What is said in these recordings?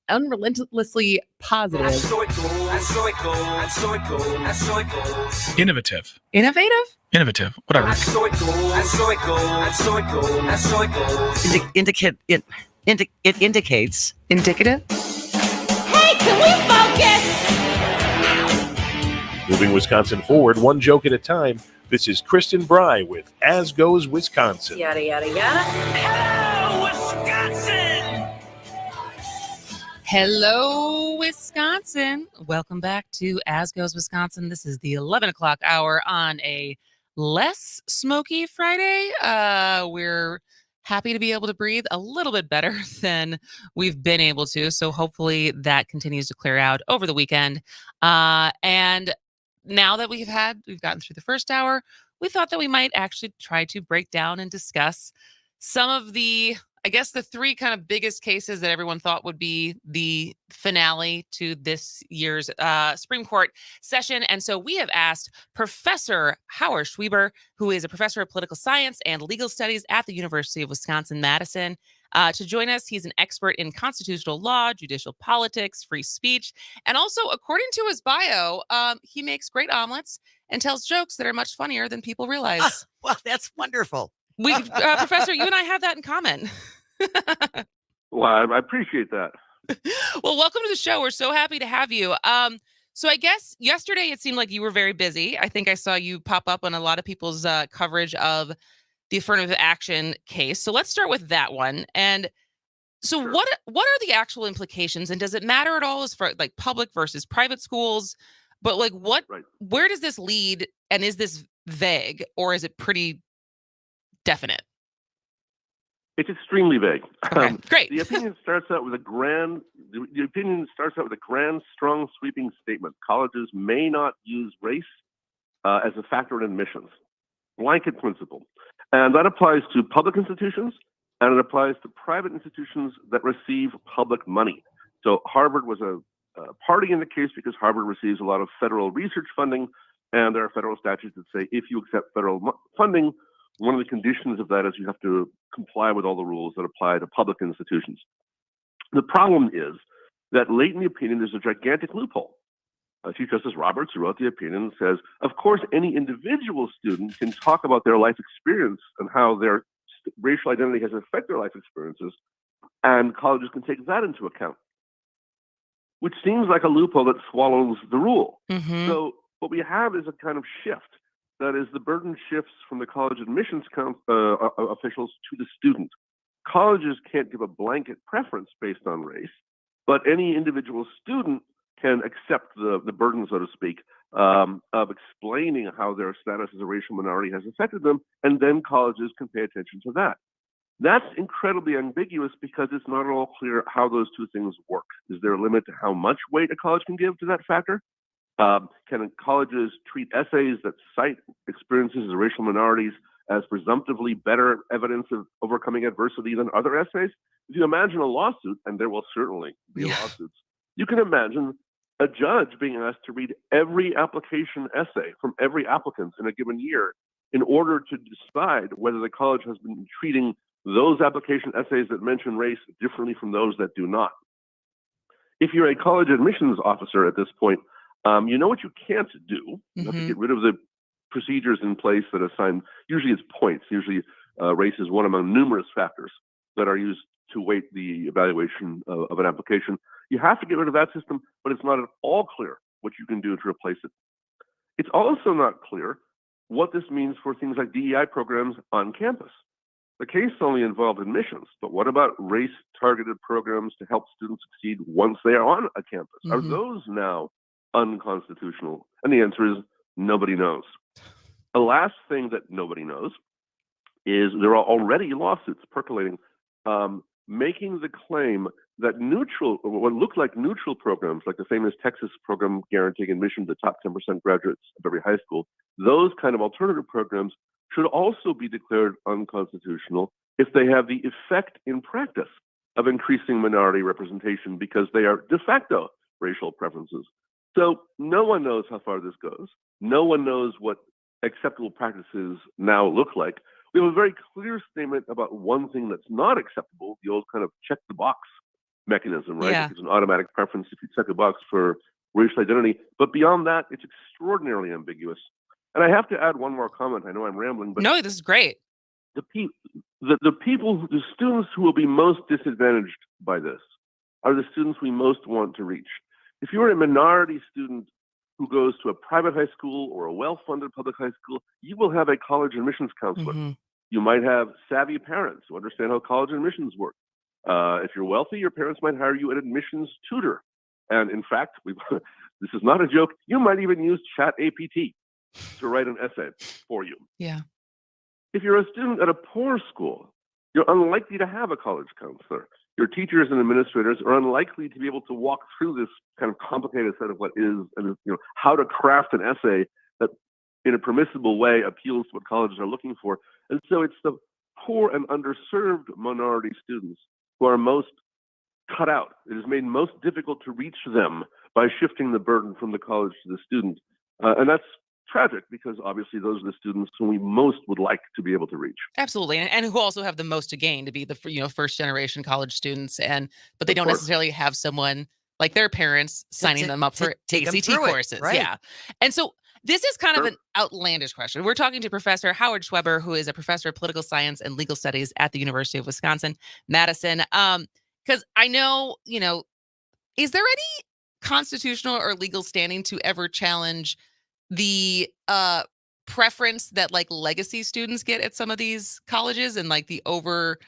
Unrelentlessly positive. Innovative. Innovative? Innovative. Whatever. It indicates. Indicative? Hey, can we focus? Moving Wisconsin forward, one joke at a time. This is Kristen Bry with As Goes Wisconsin. Yada, yada, yada. Hello, Wisconsin! Hello, Wisconsin. Welcome back to As Goes Wisconsin. This is the 11 o'clock hour on a less smoky Friday. We're happy to be able to breathe a little bit better than we've been able to. So hopefully that continues to clear out over the weekend. And now that we've gotten through the first hour, we thought that we might actually try to break down and discuss some of the three kind of biggest cases that everyone thought would be the finale to this year's Supreme Court session. And so we have asked Professor Howard Schweber, who is a professor of political science and legal studies at the University of Wisconsin-Madison, to join us. He's an expert in constitutional law, judicial politics, free speech, and also, according to his bio, he makes great omelets and tells jokes that are much funnier than people realize. Well, that's wonderful. Professor, you and I have that in common. Well, I appreciate that. Well, welcome to the show. We're so happy to have you. So I guess yesterday it seemed like you were very busy. I think I saw you pop up on a lot of people's coverage of the affirmative action case. So let's start with that one. And so Sure. what are the actual implications? And does it matter at all as far like public versus private schools? But like where does this lead? And is this vague or is it pretty definite? It's extremely vague. Okay, great. The opinion starts out with a grand, strong, sweeping statement. Colleges may not use race as a factor in admissions. Blanket principle. And that applies to public institutions, and it applies to private institutions that receive public money. So Harvard was a party in the case because Harvard receives a lot of federal research funding, and there are federal statutes that say if you accept federal funding, one of the conditions of that is you have to comply with all the rules that apply to public institutions. The problem is that late in the opinion, there's a gigantic loophole. Chief Justice Roberts, who wrote the opinion, says, of course, any individual student can talk about their life experience and how their racial identity has affected their life experiences, and colleges can take that into account, which seems like a loophole that swallows the rule. Mm-hmm. So what we have is a kind of shift. That is, the burden shifts from the college admissions officials to the student. Colleges can't give a blanket preference based on race, but any individual student can accept the burden, so to speak, of explaining how their status as a racial minority has affected them, and then colleges can pay attention to that. That's incredibly ambiguous because it's not at all clear how those two things work. Is there a limit to how much weight a college can give to that factor? Can colleges treat essays that cite experiences as racial minorities as presumptively better evidence of overcoming adversity than other essays? If you imagine a lawsuit, and there will certainly be lawsuits, you can imagine a judge being asked to read every application essay from every applicant in a given year in order to decide whether the college has been treating those application essays that mention race differently from those that do not. If you're a college admissions officer at this point, you know what you can't do. You have to get rid of the procedures in place that assign, usually it's points. Usually race is one among numerous factors that are used to weight the evaluation of an application. You have to get rid of that system, but it's not at all clear what you can do to replace it. It's also not clear what this means for things like DEI programs on campus. The case only involved admissions, but what about race-targeted programs to help students succeed once they are on a campus? Are those now unconstitutional? And the answer is nobody knows. The last thing that nobody knows is there are already lawsuits percolating making the claim that what look like neutral programs, like the famous Texas program guaranteeing admission to the top 10% graduates of every high school, those kind of alternative programs should also be declared unconstitutional if they have the effect in practice of increasing minority representation because they are de facto racial preferences. So no one knows how far this goes. No one knows what acceptable practices now look like. We have a very clear statement about one thing that's not acceptable, the old kind of check the box mechanism, right? Yeah. It's an automatic preference if you check a box for racial identity. But beyond that, it's extraordinarily ambiguous. And I have to add one more comment. I know I'm rambling, but No, this is great. the students who will be most disadvantaged by this are the students we most want to reach. If you're a minority student who goes to a private high school or a well-funded public high school, you will have a college admissions counselor. Mhm. You might have savvy parents who understand how college admissions work. If you're wealthy, your parents might hire you an admissions tutor. And in fact, this is not a joke, you might even use ChatAPT to write an essay for you. Yeah. If you're a student at a poor school, you're unlikely to have a college counselor. Your teachers and administrators are unlikely to be able to walk through this kind of complicated set of what is, and how to craft an essay that, in a permissible way, appeals to what colleges are looking for. And so it's the poor and underserved minority students who are most cut out. It is made most difficult to reach them by shifting the burden from the college to the student. And that's tragic because obviously those are the students whom we most would like to be able to reach. Absolutely, and who also have the most to gain to be the first generation college students, but they Of don't course. necessarily have someone like their parents signing them up for take them ACT through it, courses. right. Yeah, and so this is kind of Sure. an outlandish question. We're talking to Professor Howard Schweber, who is a professor of political science and legal studies at the University of Wisconsin-Madison. Because I know, is there any constitutional or legal standing to ever challenge the preference that like legacy students get at some of these colleges and like the over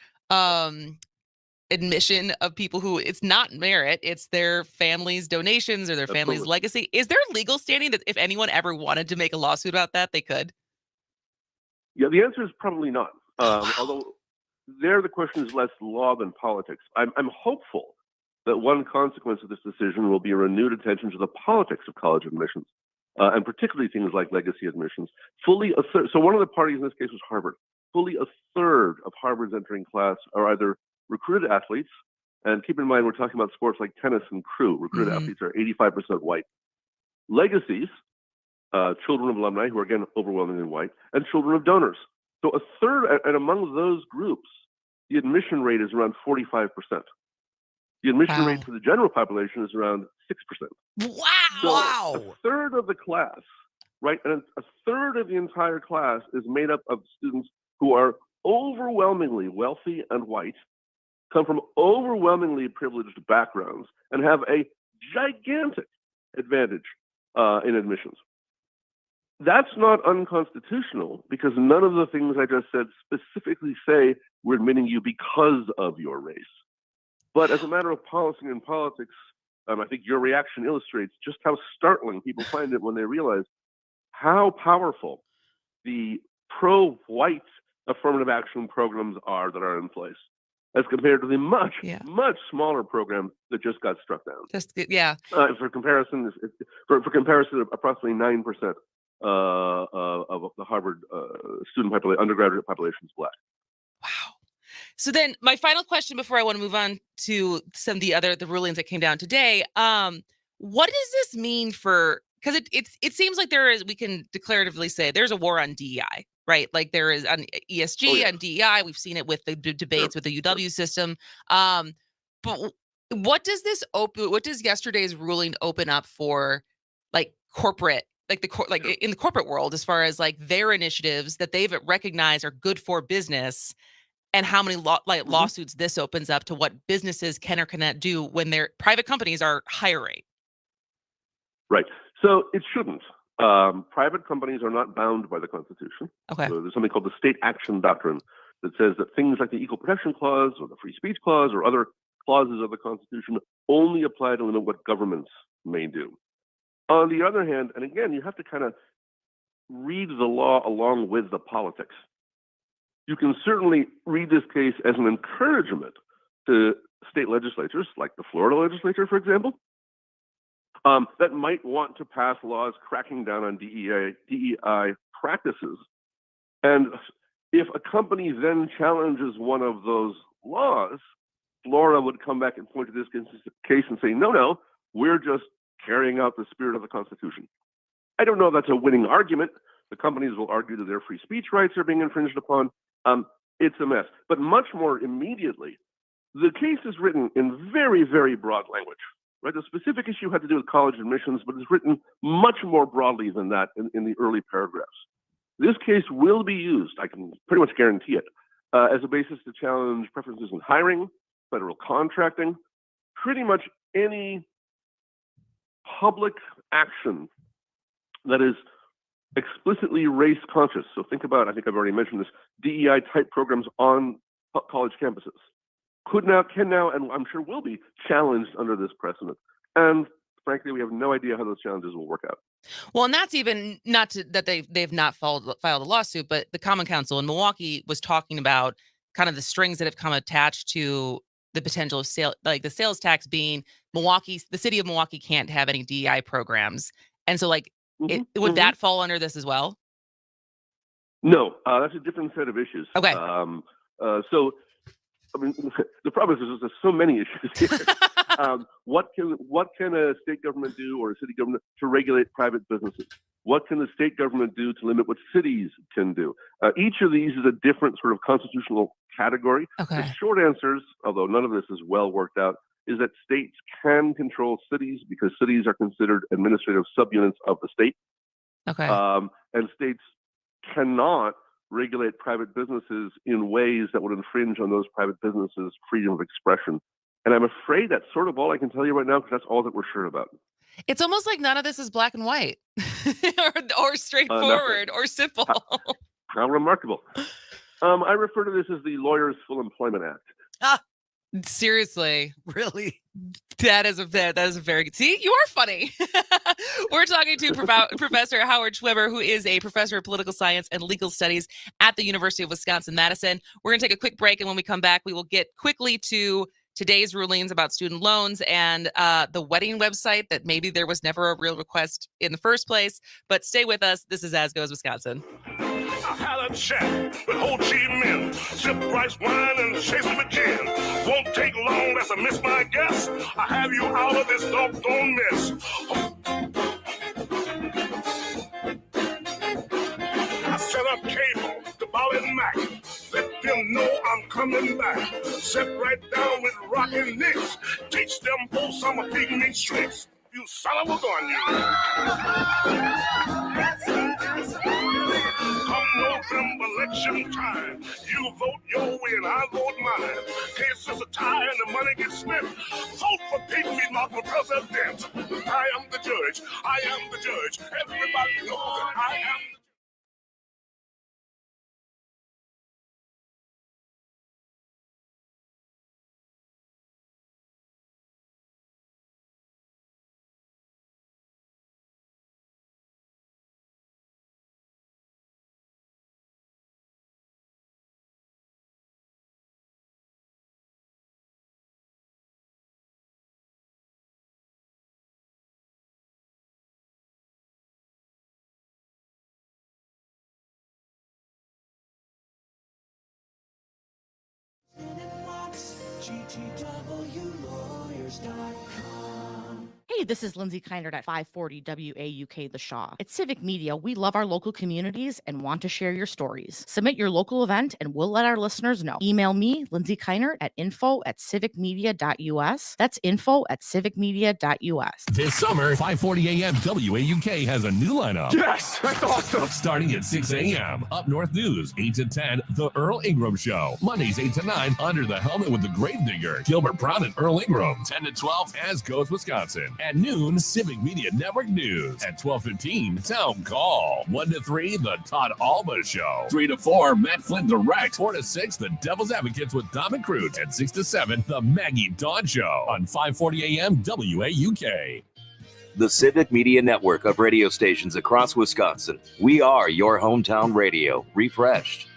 admission of people who it's not merit, it's their family's donations or their family's Absolutely. legacy? Is there legal standing that if anyone ever wanted to make a lawsuit about that, they could? Yeah, the answer is probably not. Although there the question is less law than politics. I'm hopeful that one consequence of this decision will be a renewed attention to the politics of college admissions, and particularly things like legacy admissions. Fully a third. So one of the parties in this case was Harvard. Fully a third of Harvard's entering class are either recruited athletes, and keep in mind we're talking about sports like tennis and crew. Recruited Mhm. athletes are 85% white. Legacies, children of alumni who are again overwhelmingly white, and children of donors. So a third, and among those groups, the admission rate is around 45%. The admission Wow. rate for the general population is around 6%. So a third of the class, right, and a third of the entire class is made up of students who are overwhelmingly wealthy and white, come from overwhelmingly privileged backgrounds, and have a gigantic advantage in admissions. That's not unconstitutional because none of the things I just said specifically say we're admitting you because of your race. But as a matter of policy and politics, I think your reaction illustrates just how startling people find it when they realize how powerful the pro-white affirmative action programs are that are in place, as compared to the much smaller program that just got struck down. For comparison, approximately 9% of the Harvard undergraduate population is Black. Wow. So then my final question before I want to move on to some of the rulings that came down today, what does this mean for, because it seems like we can declaratively say there's a war on DEI, right? Like there is on ESG, on DEI. We've seen it with the debates with the UW system. But what does yesterday's ruling open up for like corporate, in the corporate world, as far as like their initiatives that they've recognized are good for business? And how many lawsuits this opens up to what businesses can or cannot do when their private companies are hiring. Right. So it shouldn't. Private companies are not bound by the Constitution. Okay. So there's something called the state action doctrine that says that things like the Equal Protection Clause or the Free Speech Clause or other clauses of the Constitution only apply to limit what governments may do. On the other hand, and again, you have to kind of read the law along with the politics. You can certainly read this case as an encouragement to state legislatures, like the Florida legislature, for example, that might want to pass laws cracking down on DEI practices. And if a company then challenges one of those laws, Florida would come back and point to this case and say, no, we're just carrying out the spirit of the Constitution. I don't know if that's a winning argument. The companies will argue that their free speech rights are being infringed upon. It's a mess. But much more immediately, the case is written in very, very broad language. Right? The specific issue had to do with college admissions, but it's written much more broadly than that in the early paragraphs. This case will be used, I can pretty much guarantee it, as a basis to challenge preferences in hiring, federal contracting, pretty much any public action that is explicitly race conscious. So think about, I think I've already mentioned this, DEI type programs on college campuses can now, and I'm sure will be challenged under this precedent. And frankly, we have no idea how those challenges will work out. Well, and that's even that they've not filed a lawsuit, but the Common Council in Milwaukee was talking about kind of the strings that have come attached to the potential of the sales tax being the city of Milwaukee can't have any DEI programs. And so would that fall under this as well? No, that's a different set of issues. Okay. So, I mean, the problem is there's so many issues here. What can a state government do or a city government to regulate private businesses? What can the state government do to limit what cities can do? Each of these is a different sort of constitutional category. Okay. The short answers, although none of this is well worked out, is that states can control cities because cities are considered administrative subunits of the state. Okay. And states cannot regulate private businesses in ways that would infringe on those private businesses' freedom of expression. And I'm afraid that's sort of all I can tell you right now because that's all that we're sure about. It's almost like none of this is black and white or straightforward or simple. How remarkable. I refer to this as the Lawyers' Full Employment Act. Seriously, really? That is a very good. See, you are funny. We're talking to Professor Howard Schweber, who is a professor of political science and legal studies at the University of Wisconsin-Madison. We're going to take a quick break, and when we come back, we will get quickly to today's rulings about student loans and the wedding website that maybe there was never a real request in the first place. But stay with us. This is As Goes Wisconsin. I had a chat with Ho Chi Minh, sip rice wine and chase him again. Won't take long, that's a miss my guess. I have you out of this doggone mess. I set up cable to Ball and Mac. Let them know I'm coming back. Sit right down with Rockin' Nicks. Teach them both some of pygmy tricks. You son of a gun, you. Come November election time, you vote your way and I vote mine. Case is a tie and the money gets spent. Vote for pygmy not for president. I am the judge. I am the judge. Everybody knows that I am the Hey, this is Lindsay Kindert at 540 WAUK The Shaw. At Civic Media, we love our local communities and want to share your stories. Submit your local event and we'll let our listeners know. Email me, Lindsay Kindert, at info@civicmedia.us. That's info@civicmedia.us. This summer, 540 AM WAUK has a new lineup. Yes, that's awesome. Starting at 6 a.m. Up North News, 8 to 10, The Earl Ingram Show. Mondays, 8 to 9, Under the Helmet with the Gravedigger. Gilbert Brown and Earl Ingram. 10 to 12, As Goes Wisconsin. At noon, Civic Media Network News. At 12:15, Town Call. 1 to 3, The Todd Alba Show. 3 to 4, Matt Flynn Direct. 4 to 6, The Devil's Advocates with Dom and Cruz. At 6 to 7, The Maggie Dawn Show. On 540 AM WAUK. The Civic Media Network of radio stations across Wisconsin. We are your hometown radio, refreshed.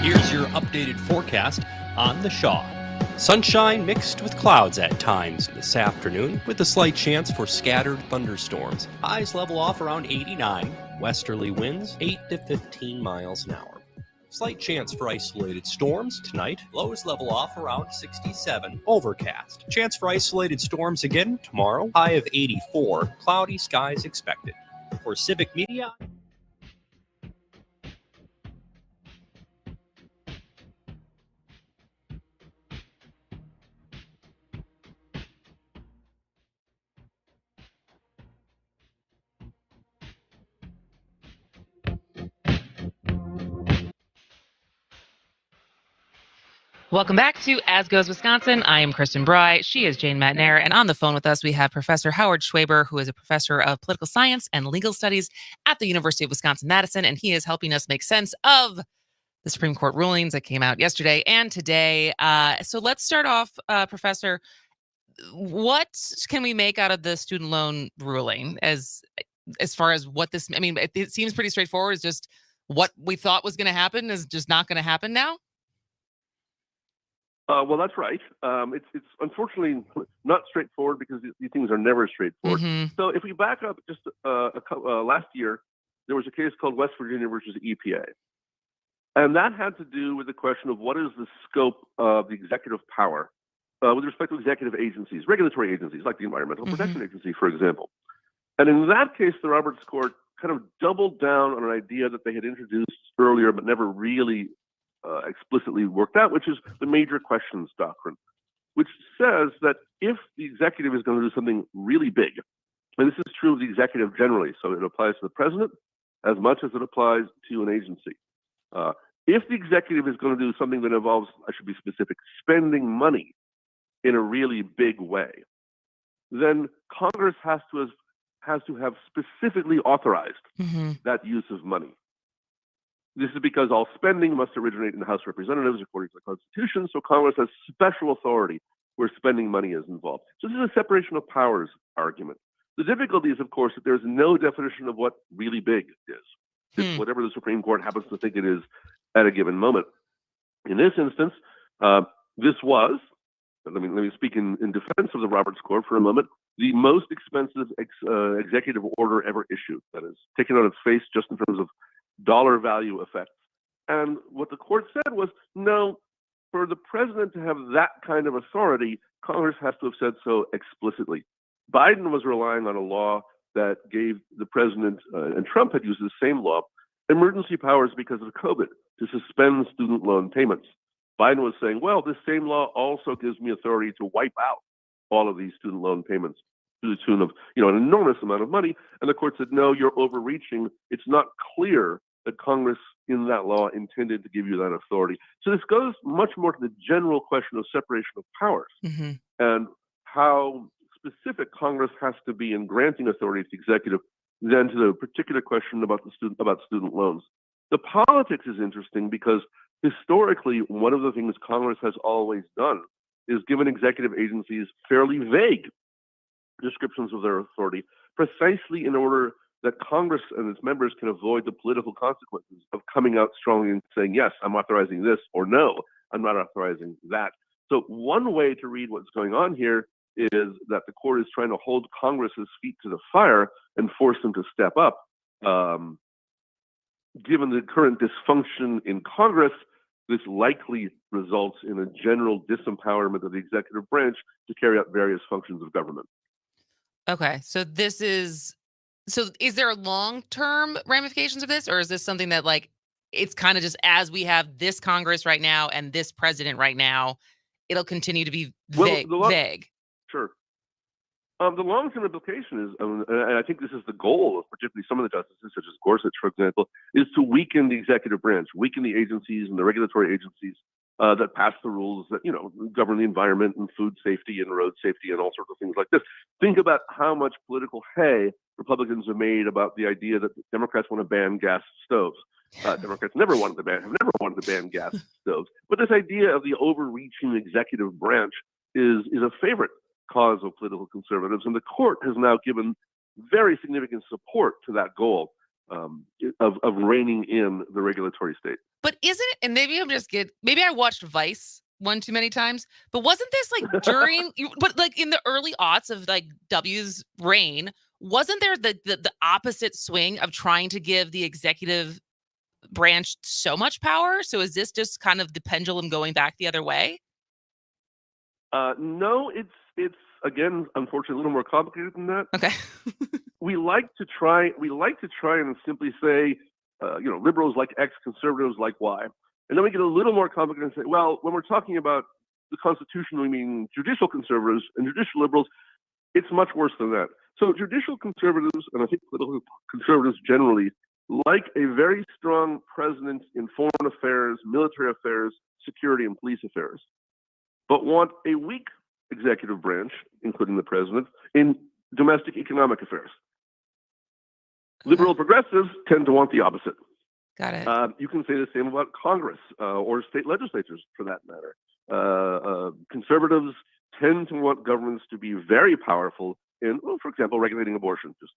Here's your updated forecast on the Shaw. Sunshine mixed with clouds at times this afternoon, with a slight chance for scattered thunderstorms. Highs level off around 89. Westerly winds 8 to 15 miles an hour. Slight chance for isolated storms tonight. Lows level off around 67. Overcast. Chance for isolated storms again tomorrow. High of 84. Cloudy skies expected. For Civic Media. Welcome back to As Goes Wisconsin. I am Kristen Bry. She is Jane Matnair. And on the phone with us, we have Professor Howard Schweber, who is a professor of political science and legal studies at the University of Wisconsin-Madison. And he is helping us make sense of the Supreme Court rulings that came out yesterday and today. So let's start off, Professor. What can we make out of the student loan ruling as far as what this, I mean, it seems pretty straightforward. It's just what we thought was going to happen is just not going to happen now? Well, that's right. It's unfortunately not straightforward because these things are never straightforward. So if we back up just last year, there was a case called West Virginia versus EPA. And that had to do with the question of what is the scope of the executive power with respect to executive agencies, regulatory agencies like the Environmental Protection Agency, for example. And in that case, the Roberts Court kind of doubled down on an idea that they had introduced earlier but never really explicitly worked out, which is the major questions doctrine, which says that if the executive is going to do something really big, and this is true of the executive generally, so it applies to the president as much as it applies to an agency. If the executive is going to do something that involves, I should be specific, spending money in a really big way, then Congress has to have specifically authorized that use of money. This is because all spending must originate in the House of Representatives according to the Constitution, so Congress has special authority where spending money is involved. So this is a separation of powers argument. The difficulty is, of course, that there's no definition of what really big is. It's whatever the Supreme Court happens to think it is at a given moment. In this instance, this was, let me speak in defense of the Roberts Court for a moment, the most expensive executive order ever issued. That is, taken on its face just in terms of dollar value effects. And what the court said was, no, for the president to have that kind of authority, Congress has to have said so explicitly. Biden was relying on a law that gave the president, and Trump had used the same law, emergency powers because of COVID to suspend student loan payments. Biden was saying, well, this same law also gives me authority to wipe out all of these student loan payments to the tune of, an enormous amount of money. And the court said, no, you're overreaching. It's not clear that Congress in that law intended to give you that authority. So this goes much more to the general question of separation of powers and how specific Congress has to be in granting authority to the executive than to the particular question about student loans. The politics is interesting because historically, one of the things Congress has always done is given executive agencies fairly vague descriptions of their authority, precisely in order that Congress and its members can avoid the political consequences of coming out strongly and saying, yes, I'm authorizing this, or no, I'm not authorizing that. So one way to read what's going on here is that the court is trying to hold Congress's feet to the fire and force them to step up. Given the current dysfunction in Congress, this likely results in a general disempowerment of the executive branch to carry out various functions of government. Okay, so is there long-term ramifications of this, or is this something that it's kind of just as we have this Congress right now and this president right now, it'll continue to be vague? Sure. The long-term implication is, and I think this is the goal of particularly some of the justices, such as Gorsuch, for example, is to weaken the executive branch, weaken the agencies and the regulatory agencies that pass the rules that, govern the environment and food safety and road safety and all sorts of things like this. Think about how much political hay Republicans have made about the idea that Democrats want to ban gas stoves. Democrats have never wanted to ban gas stoves. But this idea of the overreaching executive branch is a favorite cause of political conservatives, and the court has now given very significant support to that goal of reining in the regulatory state. But isn't it, and maybe maybe I watched Vice one too many times, but wasn't this during, but in the early aughts of W's reign, wasn't there the opposite swing of trying to give the executive branch so much power? So is this just kind of the pendulum going back the other way? No, it's again, unfortunately, a little more complicated than that. Okay. we like to try and simply say, liberals like X, conservatives like Y, and then we get a little more complicated and say, well, when we're talking about the Constitution, we mean judicial conservatives and judicial liberals. It's much worse than that. So judicial conservatives, and I think political conservatives generally, like a very strong presence in foreign affairs, military affairs, security, and police affairs, but want a weak executive branch, including the president, in domestic economic affairs. Liberal progressives tend to want the opposite. Got it. You can say the same about Congress or state legislatures, for that matter. Conservatives tend to want governments to be very powerful in, well, for example, regulating abortion. Just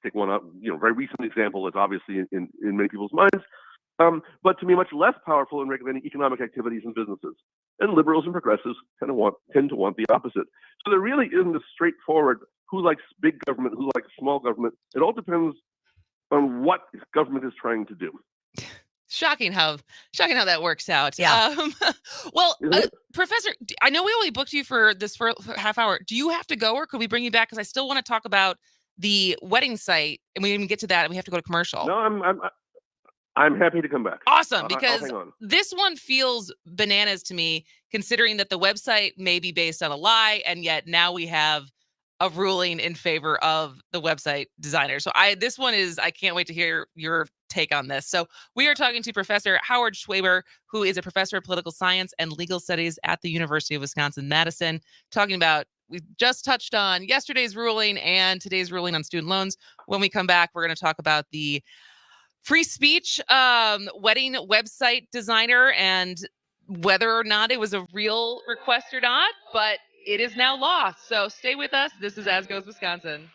take one out, very recent example that's obviously in many people's minds. But to be much less powerful in regulating economic activities and businesses. And liberals and progressives tend to want the opposite. So there really isn't a straightforward who likes big government, who likes small government. It all depends on what government is trying to do. Shocking how that works out. Yeah. Professor, I know we only booked you for this for half hour. Do you have to go, or could we bring you back? Because I still want to talk about the wedding site, and we didn't even get to that, and we have to go to commercial. No, I'm happy to come back. Awesome, because hang on. this one feels bananas to me, considering that the website may be based on a lie, and yet now we have a ruling in favor of the website designer. So I can't wait to hear your take on this. So we are talking to Professor Howard Schweber, who is a professor of political science and legal studies at the University of Wisconsin-Madison, talking about, we just touched on yesterday's ruling and today's ruling on student loans. When we come back, we're going to talk about the free speech wedding website designer and whether or not it was a real request or not, but it is now law. So stay with us. This is As Goes Wisconsin.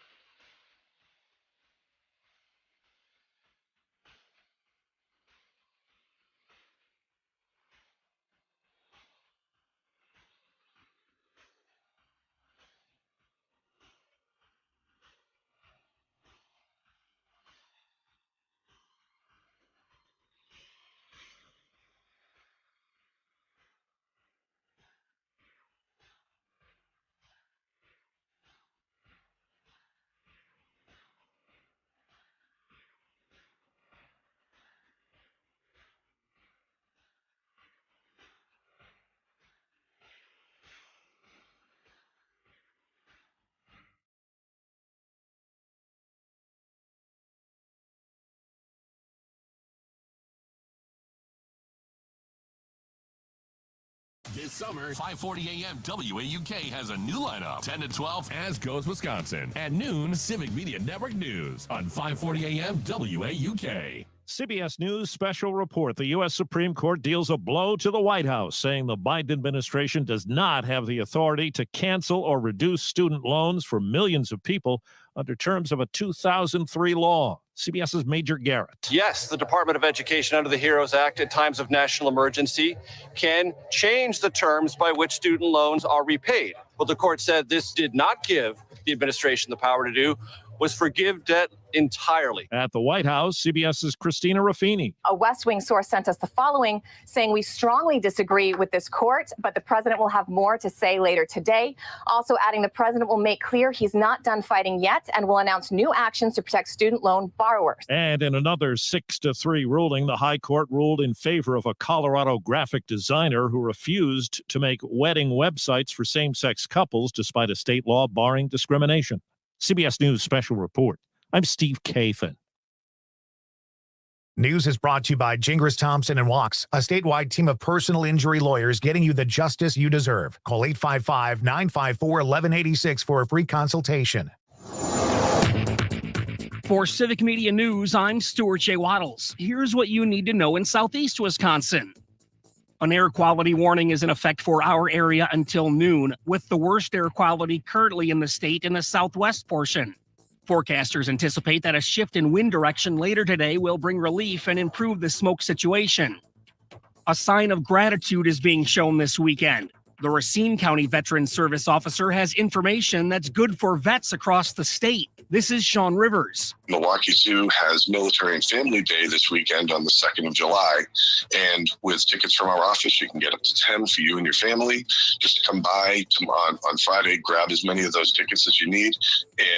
This summer, 5:40 a.m. WAUK has a new lineup. 10 to 12, As Goes Wisconsin. At noon, Civic Media Network News on 5:40 a.m. WAUK. CBS News special report. The U.S. Supreme Court deals a blow to the White House, saying the Biden administration does not have the authority to cancel or reduce student loans for millions of people under terms of a 2003 law. CBS's Major Garrett. Yes, the Department of Education under the HEROES Act at times of national emergency can change the terms by which student loans are repaid. What the court said this did not give the administration the power to do was forgive debt entirely. At the White House, CBS's Christina Ruffini. A West Wing source sent us the following, saying we strongly disagree with this court, but the president will have more to say later today. Also adding the president will make clear he's not done fighting yet and will announce new actions to protect student loan borrowers. And in another 6-3 ruling, the High Court ruled in favor of a Colorado graphic designer who refused to make wedding websites for same-sex couples despite a state law barring discrimination. CBS News Special Report. I'm Steve Kathan. News is brought to you by Gingras Thompson & Walks, a statewide team of personal injury lawyers getting you the justice you deserve. Call 855-954-1186 for a free consultation. For Civic Media News, I'm Stuart J. Waddles. Here's what you need to know in Southeast Wisconsin. An air quality warning is in effect for our area until noon, with the worst air quality currently in the state in the southwest portion. Forecasters anticipate that a shift in wind direction later today will bring relief and improve the smoke situation. A sign of gratitude is being shown this weekend. The Racine County Veterans Service Officer has information that's good for vets across the state. This is Sean Rivers. Milwaukee Zoo has Military and Family Day this weekend on the 2nd of July. And with tickets from our office, you can get up to 10 for you and your family. Just come by on Friday, grab as many of those tickets as you need,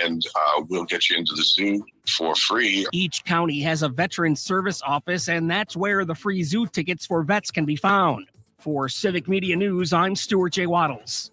and we'll get you into the zoo for free. Each county has a veteran service office, and that's where the free zoo tickets for vets can be found. For Civic Media News, I'm Stuart J. Waddles.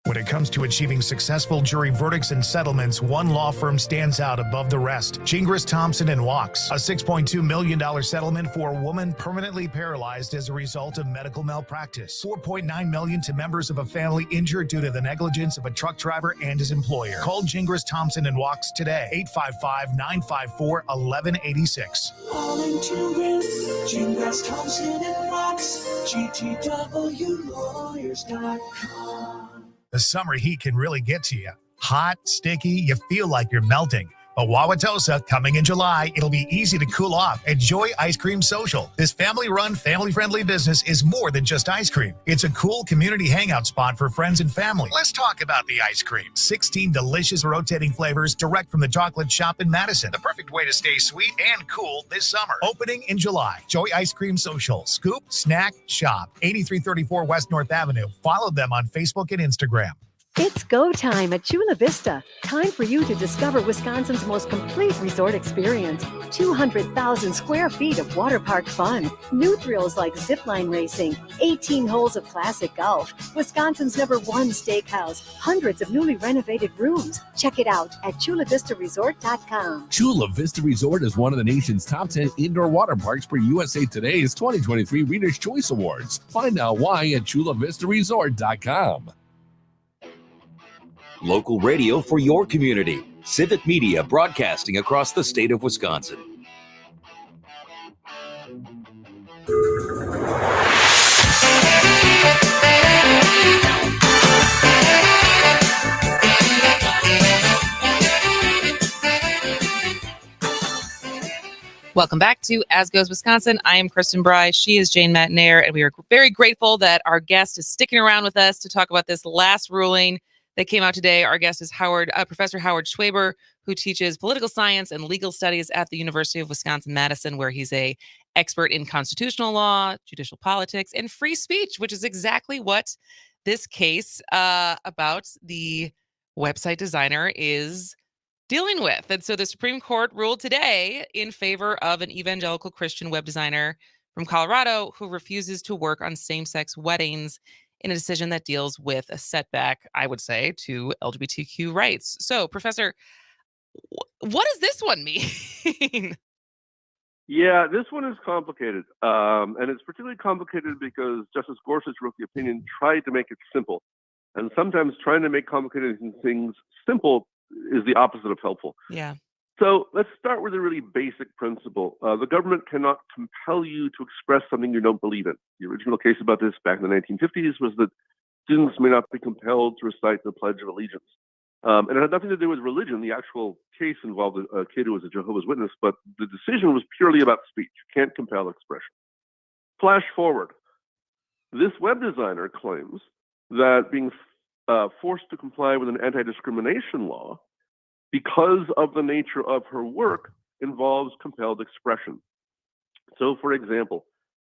When it comes to achieving successful jury verdicts and settlements, one law firm stands out above the rest. Gingras, Thompson & Walks, a $6.2 million settlement for a woman permanently paralyzed as a result of medical malpractice. $4.9 million to members of a family injured due to the negligence of a truck driver and his employer. Call Gingras, Thompson & Walks today, 855-954-1186. All into it, Gingras, Thompson & Walks, GTWlawyers.com. The summer heat can really get to you. Hot, sticky, you feel like you're melting. But Wauwatosa, coming in July, it'll be easy to cool off at Joy Ice Cream Social. This family-run, family-friendly business is more than just ice cream. It's a cool community hangout spot for friends and family. Let's talk about the ice cream. 16 delicious rotating flavors direct from the chocolate shop in Madison. The perfect way to stay sweet and cool this summer. Opening in July. Joy Ice Cream Social. Scoop, snack, shop. 8334 West North Avenue. Follow them on Facebook and Instagram. It's go time at Chula Vista. Time for you to discover Wisconsin's most complete resort experience. 200,000 square feet of water park fun. New thrills like zipline racing, 18 holes of classic golf, Wisconsin's #1 steakhouse, hundreds of newly renovated rooms. Check it out at ChulaVistaResort.com. Chula Vista Resort is one of the nation's top 10 indoor water parks for USA Today's 2023 Reader's Choice Awards. Find out why at ChulaVistaResort.com. Local radio for your community. Civic Media broadcasting across the state of Wisconsin. Welcome back to As Goes Wisconsin. I am Kristen Bry. She is Jane Matnair, and we are very grateful that our guest is sticking around with us to talk about this last ruling that came out today. Our guest is Professor Howard Schweber, who teaches political science and legal studies at the University of Wisconsin-Madison, where he's an expert in constitutional law, judicial politics, and free speech, which is exactly what this case about the website designer is dealing with. And so the Supreme Court ruled today in favor of an evangelical Christian web designer from Colorado who refuses to work on same-sex weddings in a decision that deals with a setback, I would say, to LGBTQ rights. So, Professor, what does this one mean? Yeah, this one is complicated. And it's particularly complicated because Justice Gorsuch wrote the opinion, tried to make it simple. And sometimes trying to make complicated things simple is the opposite of helpful. Yeah. So let's start with a really basic principle. The government cannot compel you to express something you don't believe in. The original case about this back in the 1950s was that students may not be compelled to recite the Pledge of Allegiance. And it had nothing to do with religion. The actual case involved a kid who was a Jehovah's Witness, but the decision was purely about speech. You can't compel expression. Flash forward. This web designer claims that being forced to comply with an anti-discrimination law because of the nature of her work involves compelled expression. So, for example,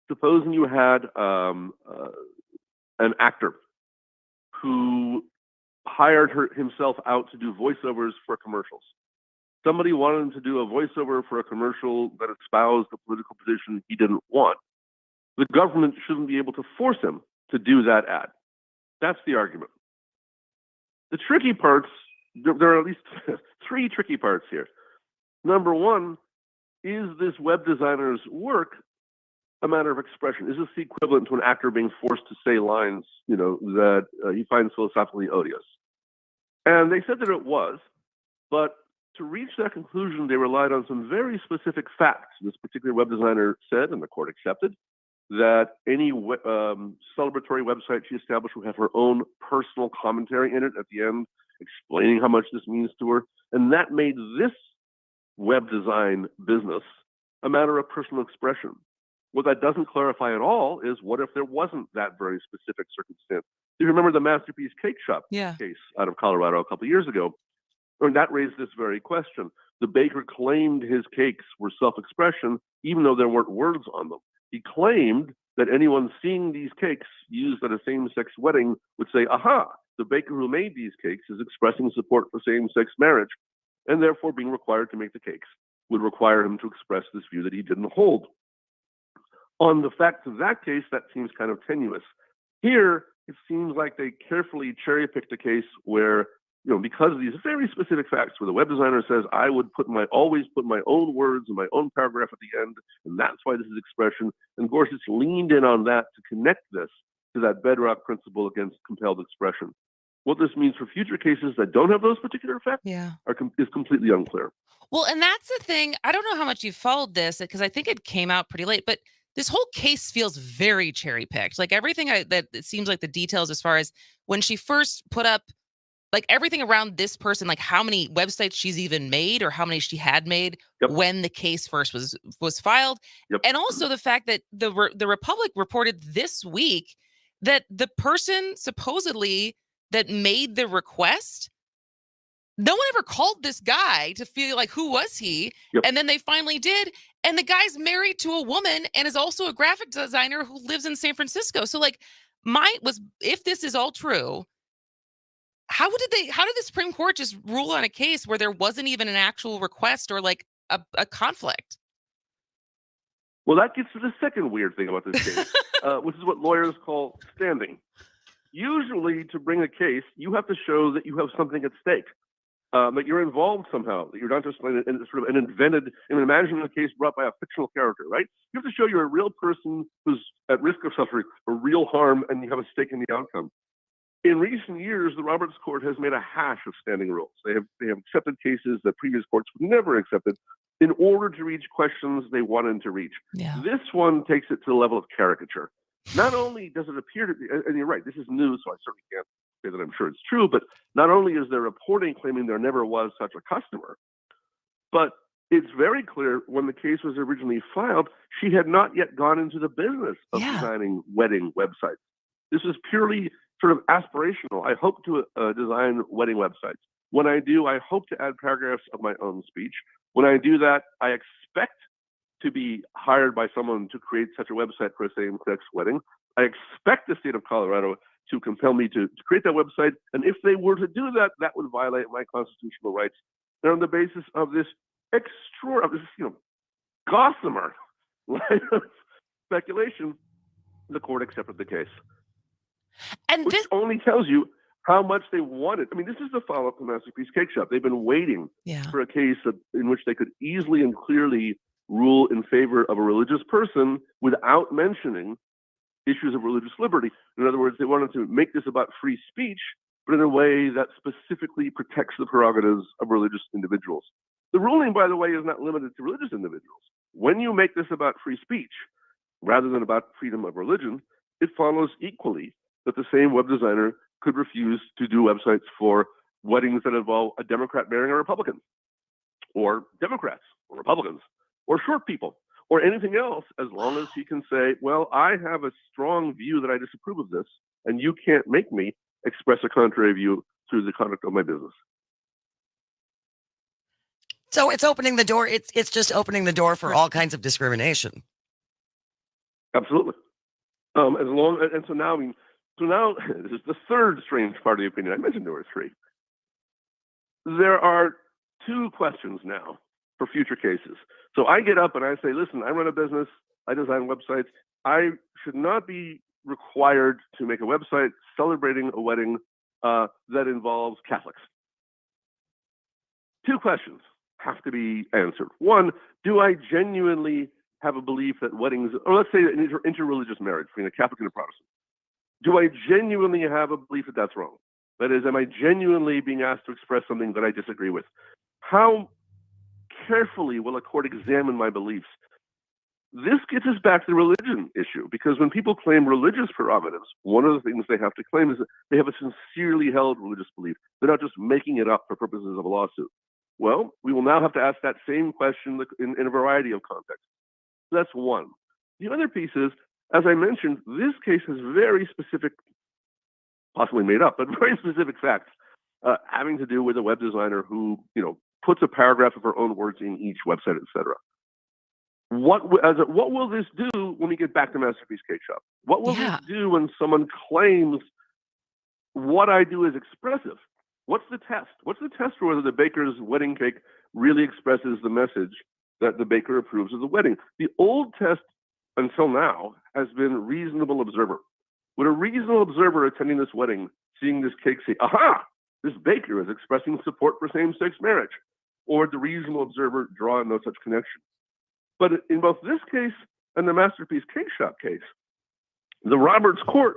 supposing you had an actor who hired himself out to do voiceovers for commercials. Somebody wanted him to do a voiceover for a commercial that espoused the political position he didn't want. The government shouldn't be able to force him to do that ad. That's the argument. The tricky parts, there are at least three tricky parts here. Number one, is this web designer's work a matter of expression? Is this the equivalent to an actor being forced to say lines, that he finds philosophically odious? And they said that it was, but to reach that conclusion, they relied on some very specific facts. This particular web designer said, and the court accepted, that any celebratory website she established would have her own personal commentary in it at the end, explaining how much this means to her. And that made this web design business a matter of personal expression. What that doesn't clarify at all is what if there wasn't that very specific circumstance? you remember the Masterpiece Cake Shop Yeah. case out of Colorado a couple of years ago, and that raised this very question. The baker claimed his cakes were self-expression, even though there weren't words on them. He claimed that anyone seeing these cakes used at a same-sex wedding would say, aha, the baker who made these cakes is expressing support for same-sex marriage, and therefore being required to make the cakes would require him to express this view that he didn't hold. On the facts of that case, that seems kind of tenuous. Here, it seems like they carefully cherry-picked a case where, because of these very specific facts, where the web designer says, I would always put my own words in my own paragraph at the end, and that's why this is expression. And Gorsuch leaned in on that to connect this to that bedrock principle against compelled expression. What this means for future cases that don't have those particular effects is completely unclear. Well, and that's the thing. I don't know how much you followed this because I think it came out pretty late, but this whole case feels very cherry picked. Like everything that it seems like the details as far as when she first put up, like everything around this person, like how many websites she's even made or how many she had made when the case first was filed. And also the fact that the Republic reported this week that the person supposedly that made the request, no one ever called this guy to feel like, who was he? And then they finally did. And the guy's married to a woman and is also a graphic designer who lives in San Francisco. So like if this is all true, how did the Supreme Court just rule on a case where there wasn't even an actual request or like a conflict? Well, that gets to the second weird thing about this case, which is what lawyers call standing. Usually, to bring a case, you have to show that you have something at stake, that you're involved somehow, that you're not just sort of an invented. Imagine a case brought by a fictional character, right? You have to show you're a real person who's at risk of suffering or real harm, and you have a stake in the outcome. In recent years, the Roberts Court has made a hash of standing rules. They have accepted cases that previous courts would never accepted in order to reach questions they wanted to reach. This one takes it to the level of caricature. Not only does it appear to be, and you're right, this is new, so I certainly can't say that I'm sure it's true, but not only is there reporting claiming there never was such a customer, but it's very clear when the case was originally filed, she had not yet gone into the business of designing wedding websites. This is purely sort of aspirational. I hope to design wedding websites. When I do, I hope to add paragraphs of my own speech. When I do that, I expect to be hired by someone to create such a website for a same-sex wedding. I expect the state of Colorado to compel me to create that website. And if they were to do that, that would violate my constitutional rights. And on the basis of this gossamer line of speculation, the court accepted the case. And which only tells you how much they wanted. I mean, this is the follow-up to Masterpiece Cake Shop. They've been waiting for a case in which they could easily and clearly rule in favor of a religious person without mentioning issues of religious liberty. In other words, they wanted to make this about free speech, but in a way that specifically protects the prerogatives of religious individuals. The ruling, by the way, is not limited to religious individuals. When you make this about free speech, rather than about freedom of religion, it follows equally that the same web designer could refuse to do websites for weddings that involve a Democrat marrying a Republican, or Democrats, or Republicans, or short people, or anything else, as long as he can say, well, I have a strong view that I disapprove of this, and you can't make me express a contrary view through the conduct of my business. So it's opening the door. It's just opening the door for all kinds of discrimination. Absolutely. So now this is the third strange part of the opinion. I mentioned there were three. There are two questions now for future cases. So I get up and I say, listen, I run a business. I design websites. I should not be required to make a website celebrating a wedding that involves Catholics. Two questions have to be answered. One, do I genuinely have a belief that weddings, or let's say an interreligious marriage between a Catholic and a Protestant, do I genuinely have a belief that that's wrong? That is, am I genuinely being asked to express something that I disagree with? How carefully will a court examine my beliefs? This gets us back to the religion issue, because when people claim religious prerogatives, one of the things they have to claim is that they have a sincerely held religious belief. They're not just making it up for purposes of a lawsuit. Well, we will now have to ask that same question in a variety of contexts. That's one. The other piece is, as I mentioned, this case has very specific possibly made up, but very specific facts having to do with a web designer who, puts a paragraph of her own words in each website, etc. What will this do when we get back to Masterpiece Cake Shop? What will this do when someone claims what I do is expressive? What's the test? What's the test for whether the baker's wedding cake really expresses the message that the baker approves of the wedding? The old test until now has been reasonable observer. Would a reasonable observer attending this wedding, seeing this cake, say, aha, this baker is expressing support for same-sex marriage? Or would the reasonable observer draw no such connection? But in both this case and the Masterpiece Cake Shop case, the Roberts Court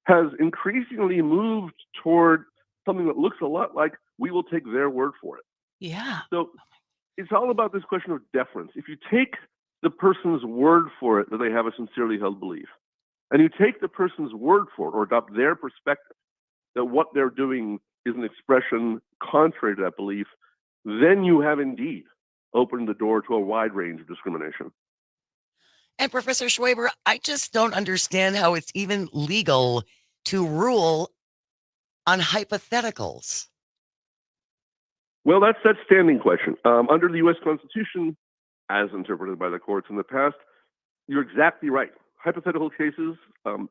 has increasingly moved toward something that looks a lot like we will take their word for it. Yeah. So it's all about this question of deference. If you take the person's word for it that they have a sincerely held belief, and you take the person's word for it or adopt their perspective that what they're doing is an expression contrary to that belief, then you have indeed opened the door to a wide range of discrimination. And Professor Schweber, I just don't understand how it's even legal to rule on hypotheticals. Well, that's that standing question. Under the U.S. Constitution, as interpreted by the courts in the past, you're exactly right. Hypothetical cases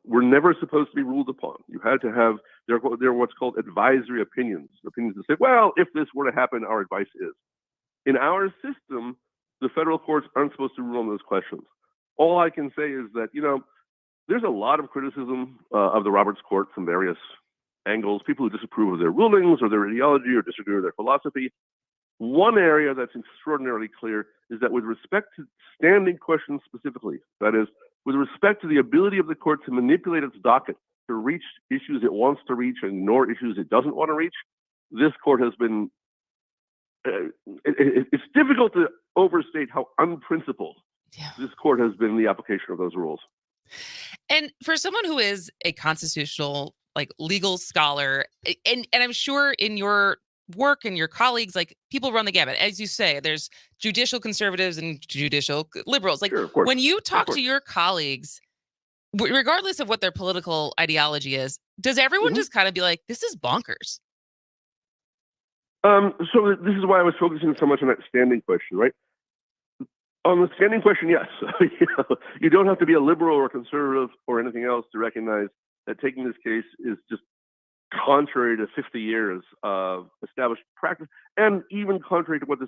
were never supposed to be ruled upon. You had to have, they're what's called advisory opinions. Opinions that say, well, if this were to happen, our advice is. In our system, the federal courts aren't supposed to rule on those questions. All I can say is that, there's a lot of criticism of the Roberts Court from various angles, people who disapprove of their rulings or their ideology or disagree with their philosophy. One area that's extraordinarily clear is that with respect to standing questions specifically, that is, with respect to the ability of the court to manipulate its docket to reach issues it wants to reach and ignore issues it doesn't want to reach, this court has been, it's difficult to overstate how unprincipled this court has been in the application of those rules. And for someone who is a constitutional, legal scholar, and I'm sure in your work and your colleagues, people run the gamut. As you say, there's judicial conservatives and judicial liberals. Sure, of course. When you talk to your colleagues, regardless of what their political ideology is, does everyone just kind of be like, this is bonkers? So this is why I was focusing so much on that standing question, right? On the standing question, yes. You don't have to be a liberal or conservative or anything else to recognize that taking this case is just contrary to 50 years of established practice, and even contrary to what the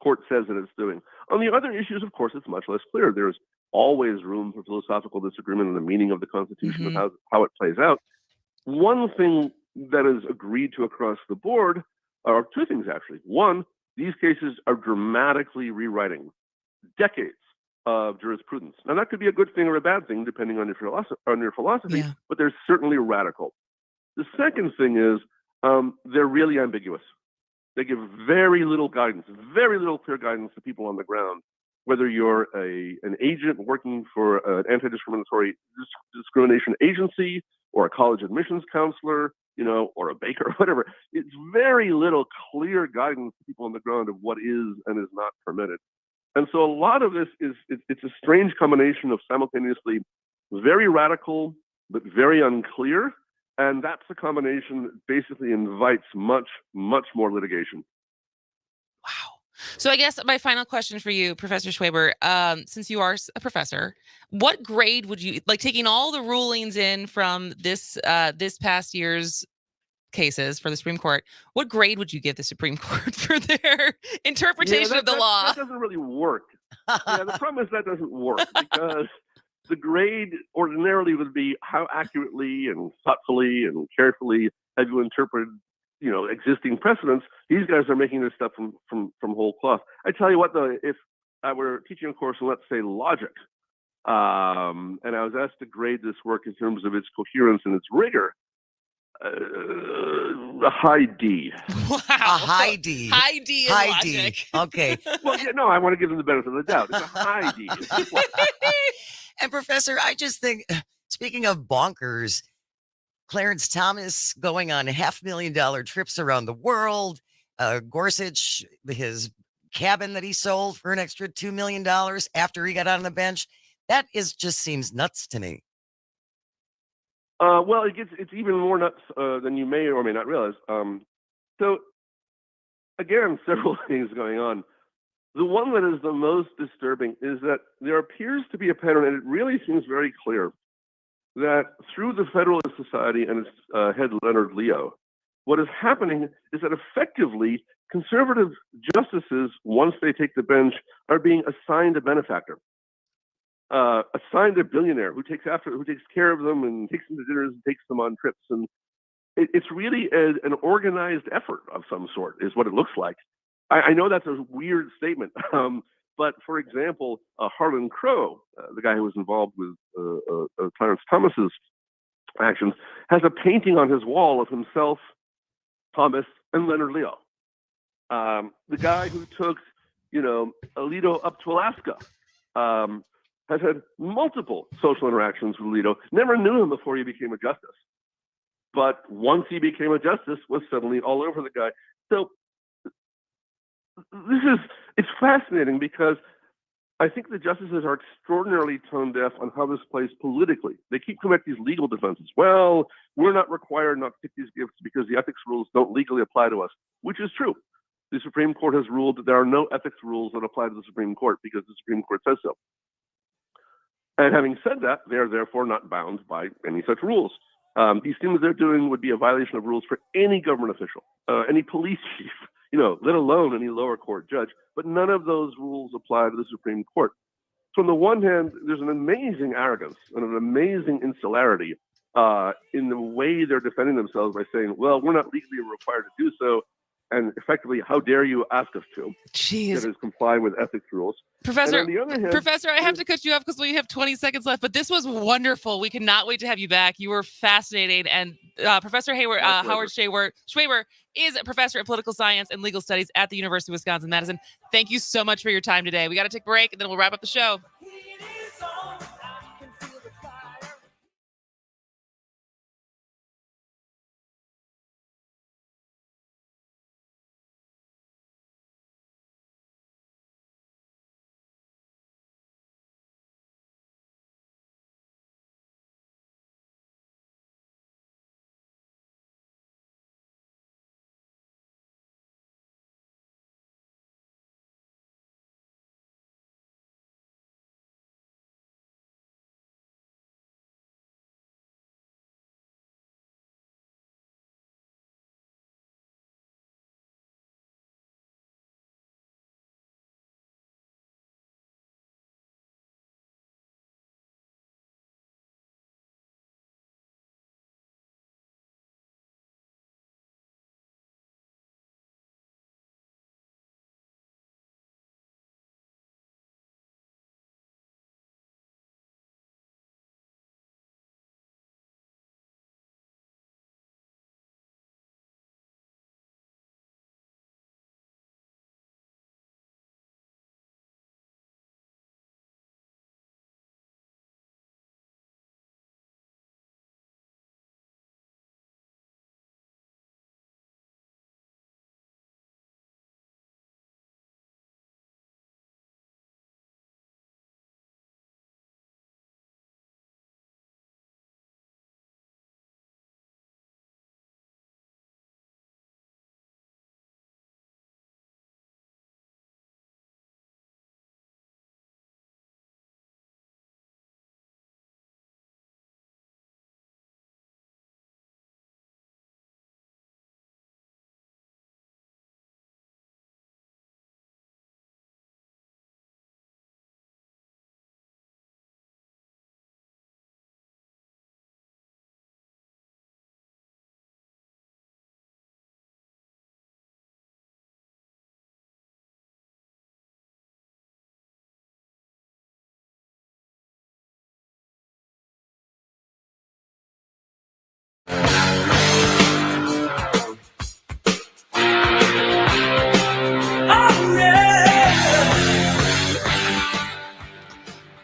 court says that it's doing. On the other issues, of course, it's much less clear. There's always room for philosophical disagreement on the meaning of the Constitution and how it plays out. One thing that is agreed to across the board are two things, actually. One, these cases are dramatically rewriting decades of jurisprudence. Now, that could be a good thing or a bad thing, depending on your philosophy, but they're certainly radical. The second thing is they're really ambiguous. They give very little guidance, very little clear guidance to people on the ground, whether you're an agent working for an anti-discriminatory discrimination agency or a college admissions counselor, or a baker or whatever. It's very little clear guidance to people on the ground of what is and is not permitted. And so a lot of this it's a strange combination of simultaneously very radical but very unclear. And that's a combination that basically invites much, much more litigation. Wow. So I guess my final question for you, Professor Schweber, since you are a professor, what grade would you, taking all the rulings in from this past year's cases for the Supreme Court, what grade would you give the Supreme Court for their interpretation of the law? That doesn't really work. The problem is that doesn't work because the grade ordinarily would be how accurately and thoughtfully and carefully have you interpreted, existing precedents. These guys are making this stuff from whole cloth. I tell you what, though, if I were teaching a course on, let's say, logic, and I was asked to grade this work in terms of its coherence and its rigor, a high D. Wow. A high D. High D in High logic. D. Okay. Well, I want to give them the benefit of the doubt. It's a high D. And Professor, I just think, speaking of bonkers, Clarence Thomas going on $500,000 trips around the world, Gorsuch, his cabin that he sold for an extra $2 million after he got on the bench, that just seems nuts to me. Well, it's even more nuts than you may or may not realize. So again, several things going on. The one that is the most disturbing is that there appears to be a pattern, and it really seems very clear, that through the Federalist Society and its head Leonard Leo, what is happening is that effectively conservative justices, once they take the bench, are being assigned a benefactor, assigned a billionaire who takes care of them and takes them to dinners and takes them on trips. And it's really an organized effort of some sort, is what it looks like. I know that's a weird statement, but for example, Harlan Crow, the guy who was involved with Clarence Thomas's actions, has a painting on his wall of himself, Thomas, and Leonard Leo. The guy who took, Alito up to Alaska has had multiple social interactions with Alito. Never knew him before he became a justice, but once he became a justice, was suddenly all over the guy. So it's fascinating because I think the justices are extraordinarily tone deaf on how this plays politically. They keep coming up with these legal defenses. Well, we're not required not to take these gifts because the ethics rules don't legally apply to us, which is true. The Supreme Court has ruled that there are no ethics rules that apply to the Supreme Court because the Supreme Court says so. And having said that, they are therefore not bound by any such rules. These things they're doing would be a violation of rules for any government official, any police chief, let alone any lower court judge. But none of those rules apply to the Supreme Court. So on the one hand, there's an amazing arrogance and an amazing insularity in the way they're defending themselves by saying, well, we're not legally required to do so. And effectively, how dare you ask us to? Jeez. That is comply with ethics rules. Professor, And on the other hand, Professor, I have to cut you off because we have 20 seconds left, but this was wonderful. We cannot wait to have you back. You were fascinating. And Professor Howard Schweber is a professor of political science and legal studies at the University of Wisconsin-Madison. Thank you so much for your time today. We got to take a break, and then we'll wrap up the show.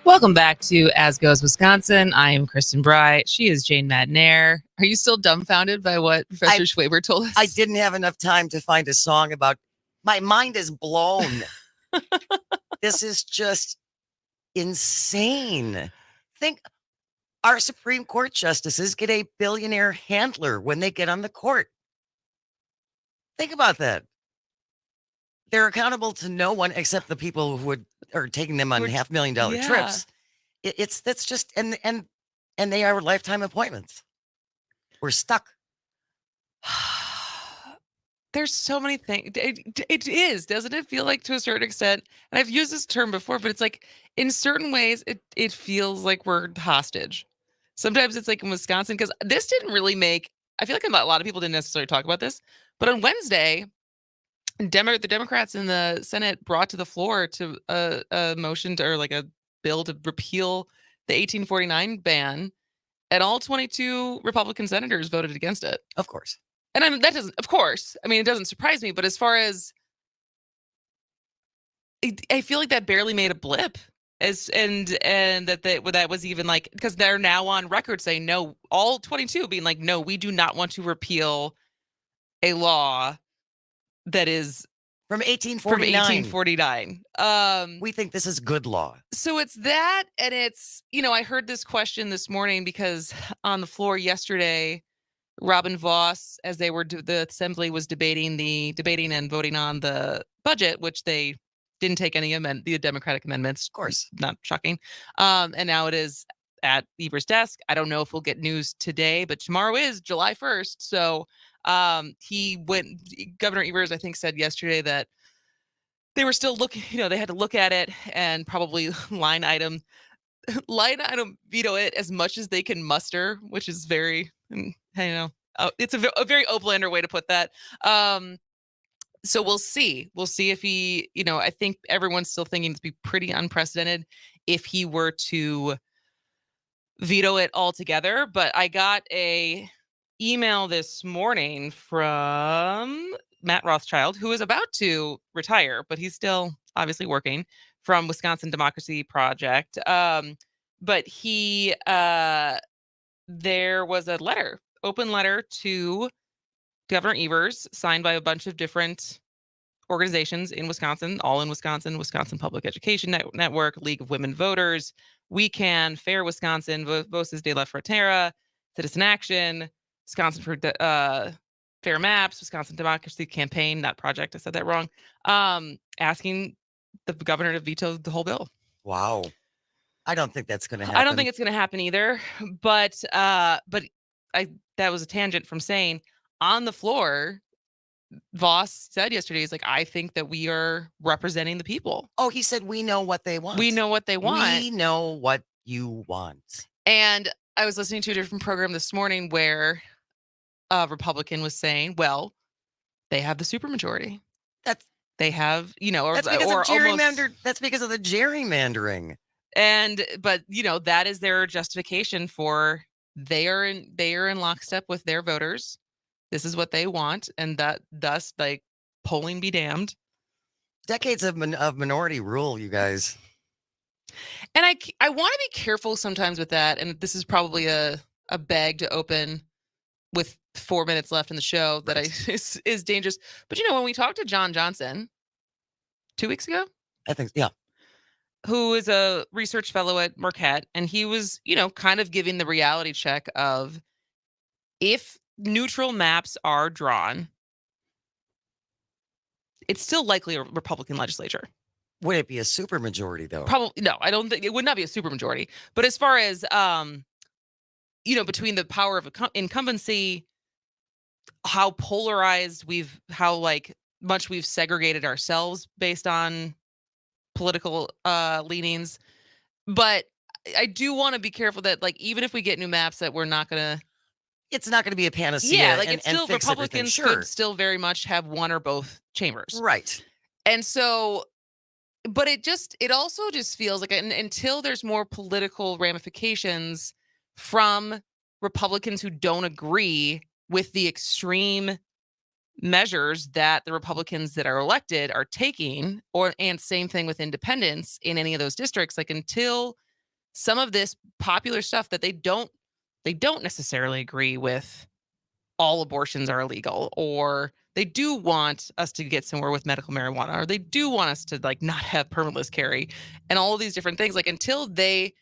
Welcome back to As Goes Wisconsin. I am Kristen Bry. She is Jane Madnair. Are you still dumbfounded by what Professor Schweber told us? I didn't have enough time to find a song about. My mind is blown. This is just insane. Our Supreme Court justices get a billionaire handler when they get on the court. Think about that. They're accountable to no one except the people who are taking them on $500,000 trips. That's just and they are lifetime appointments. We're stuck. There's so many things. It is, doesn't it feel like, to a certain extent? And I've used this term before, but it's like in certain ways, it feels like we're hostage. Sometimes it's like in Wisconsin, because this didn't really make. I feel like a lot of people didn't necessarily talk about this, but on Wednesday, the Democrats in the Senate brought to the floor to a motion or like a bill to repeal the 1849 ban, and all 22 Republican senators voted against it. Of course. And that doesn't, of course, I mean, it doesn't surprise me, but as far as I feel like that barely made a blip, and that was even like, because they're now on record saying no, all 22 being like, no, we do not want to repeal a law that is from 1849. We think this is good law. So it's that, and it's, I heard this question this morning because on the floor yesterday, Robin Voss, as the assembly was debating and voting on the budget, which they didn't take any the Democratic amendments, of course, not shocking. And now it is at Evers' desk. I don't know if we'll get news today, but tomorrow is July 1st. So Governor Evers, I think, said yesterday that they were still looking, they had to look at it and probably line item veto it as much as they can muster, which is very, it's a very Oplander way to put that. So we'll see. We'll see if he, I think everyone's still thinking it'd be pretty unprecedented if he were to veto it altogether. But I got a email this morning from Matt Rothschild, who is about to retire, but he's still obviously working, from Wisconsin Democracy Project. But there was a open letter to Governor Evers, signed by a bunch of different organizations in Wisconsin, all in Wisconsin: Wisconsin Public Education Network, League of Women Voters, We Can, Fair Wisconsin, Voces de la Frontera, Citizen Action, Wisconsin for Fair Maps, Wisconsin Democracy Campaign, not project, I said that wrong, asking the governor to veto the whole bill. Wow. I don't think that's going to happen. I don't think it's going to happen either. But that was a tangent from saying on the floor, Voss said yesterday, he's like, I think that we are representing the people. Oh, he said, we know what they want. We know what they want. We know what you want. And I was listening to a different program this morning where a Republican was saying, well, they have the supermajority. They have, that's because of gerrymander. That's because of the gerrymandering. But that is their justification for they are in lockstep with their voters. This is what they want, and that thus, like, polling be damned. Decades of minority rule, you guys. And I want to be careful sometimes with that, and this is probably a bag to open with 4 minutes left in the show that is dangerous. But when we talked to John Johnson 2 weeks ago, I think, yeah, who is a research fellow at Marquette, and he was, kind of giving the reality check of if neutral maps are drawn, it's still likely a Republican legislature. Would it be a supermajority, though? Probably no. I don't think it would not be a supermajority. But as far as between the power of incumbency, how polarized how much we've segregated ourselves based on political leanings. But I do want to be careful that, even if we get new maps, that we're not gonna. It's not going to be a panacea. Yeah, it's still fix Republicans sure. could still very much have one or both chambers. Right. And so, but it also just feels like until there's more political ramifications from Republicans who don't agree with the extreme measures that the Republicans that are elected are taking, and same thing with independents in any of those districts, until some of this popular stuff that they don't necessarily agree with, all abortions are illegal, or they do want us to get somewhere with medical marijuana, or they do want us to not have permitless carry, and all of these different things, until they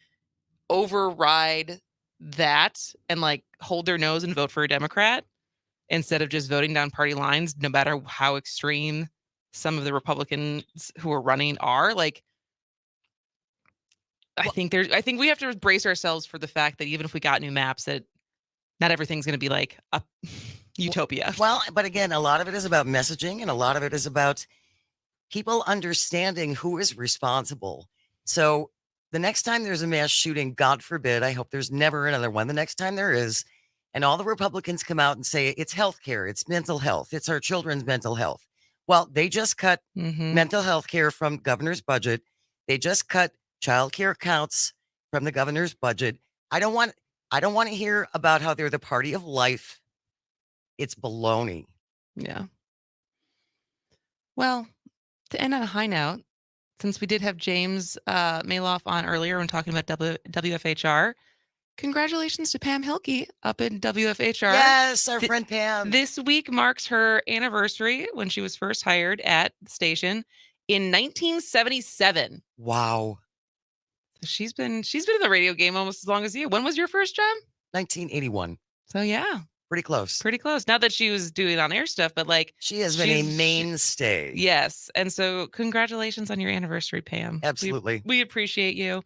override that and like hold their nose and vote for a Democrat instead of just voting down party lines, no matter how extreme some of the Republicans who are running are. Like, I think we have to brace ourselves for the fact that even if we got new maps, that not everything's going to be like a utopia. Well, but again, a lot of it is about messaging, and a lot of it is about people understanding who is responsible. So the next time there's a mass shooting, God forbid, I hope there's never another one. The next time there is, and all the Republicans come out and say it's healthcare, it's mental health, it's our children's mental health. Well, they just cut mental health care from governor's budget. They just cut child care counts from the governor's budget. I don't want to hear about how they're the party of life. It's baloney. Yeah. Well, to end on a high note, since we did have James Malouf on earlier when talking about WFHR, congratulations to Pam Hilke up in WFHR. Yes, our friend Pam. This week marks her anniversary when she was first hired at the station in 1977. Wow. So she's been in the radio game almost as long as you. When was your first job? 1981. So yeah. Pretty close. Pretty close. Not that she was doing on-air stuff, but like she has been a mainstay. Yes. And so congratulations on your anniversary, Pam. Absolutely. We appreciate you.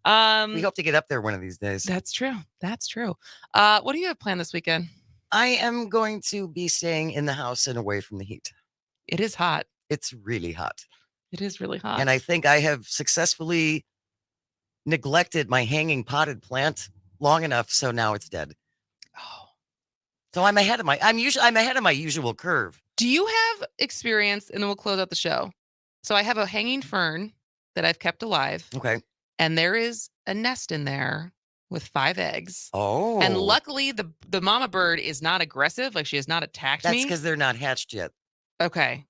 We hope to get up there one of these days. That's true. That's true. What do you have planned this weekend? I am going to be staying in the house and away from the heat. It is hot. It's really hot. It is really hot. And I think I have successfully neglected my hanging potted plant long enough, so now it's dead. Oh. So I'm ahead of my usual curve. Do you have experience, and then we'll close out the show. So I have a hanging fern that I've kept alive. Okay. And there is a nest in there with 5 eggs. Oh. And luckily the mama bird is not aggressive. Like she has not attacked me. That's because they're not hatched yet. Okay.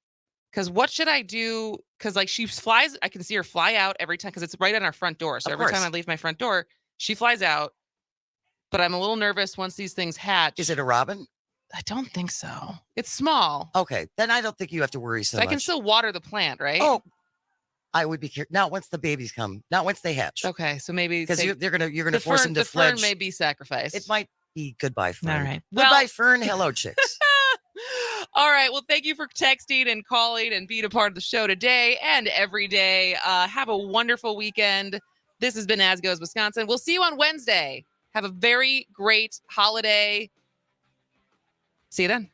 Because what should I do? Because like she flies, I can see her fly out every time because it's right on our front door. So every time I leave my front door, she flies out. But I'm a little nervous once these things hatch. Is it a robin? I don't think so. It's small. Okay. Then I don't think you have to worry so much. I can still water the plant, right? Oh, I would be careful. Not once the babies come. Not once they hatch. Okay. So maybe because you're gonna force them to fledge. The fern may be sacrificed. It might be goodbye fern. All right. Goodbye fern. Hello chicks. All right. Well, thank you for texting and calling and being a part of the show today and every day. Have a wonderful weekend. This has been As Goes Wisconsin. We'll see you on Wednesday. Have a very great holiday. See you then.